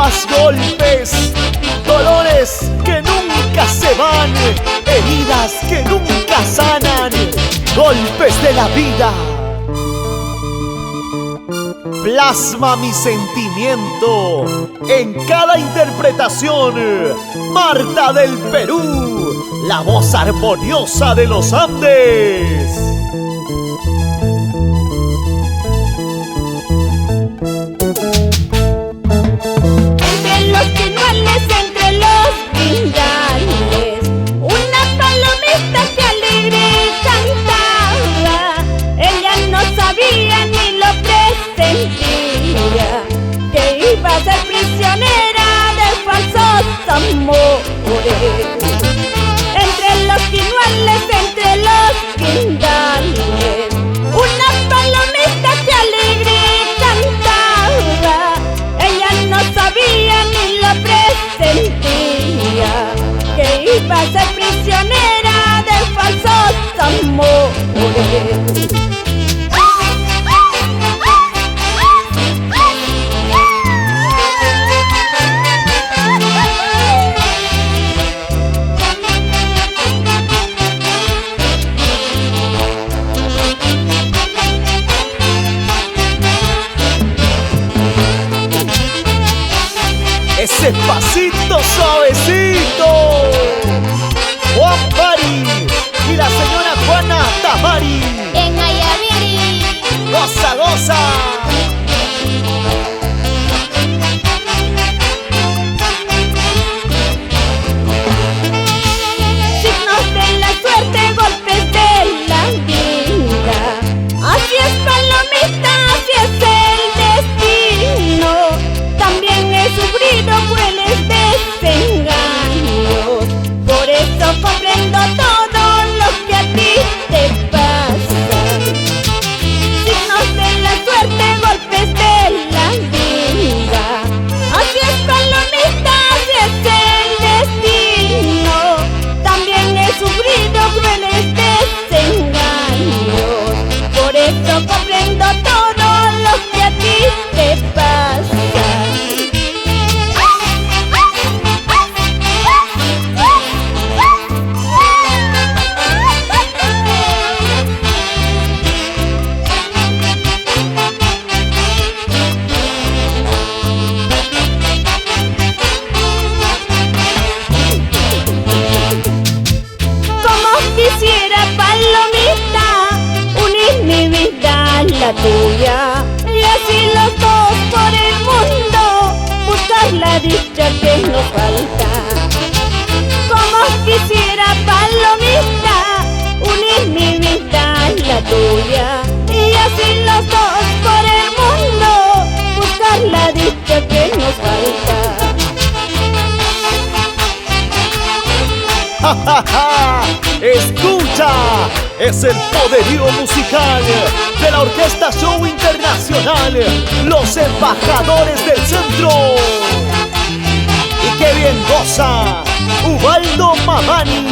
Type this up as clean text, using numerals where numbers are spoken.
más golpes, dolores que nunca se van, heridas que nunca sanan, golpes de la vida. Plasma mi sentimiento en cada interpretación. Marta del Perú, la voz armoniosa de los Andes. Entre los pinuales, entre los pindales, una palomita que alegre cantaba. Ella no sabía ni lo presentía, que iba a ser prisionera de falsos amores. Entre los pinuales, entre los pindales, una palomita que alegre cantaba. Ella no sabía ni lo presentía, que iba a ser prisionera de falsos amores. Ese pasito suavecito. Juan Pari y la señora Juana Tamari. En Ayaviri, Goza, goza. signos de la suerte, golpes de la vida. Así es, palomita, así es el destino. También he sufrido crueles desengaños, por eso comprendo todo lo que a ti te pasa. Signos de la suerte, golpes de la vida. Así es, palomita, así es el destino. También he sufrido crueles desengaños, por eso comprendo todo lo que a ti te pasa. Quisiera, palomita, unir mi vida a la tuya, y así los dos por el mundo buscar la dicha que nos falta. Como quisiera, palomita, unir mi vida a la tuya, y así los dos por el mundo buscar la dicha que nos falta. ¡Ja, ja, ja! ¡Escucha! Es el poderío musical de la Orquesta Show Internacional, los embajadores del centro. Y qué bien goza Ubaldo Mamani.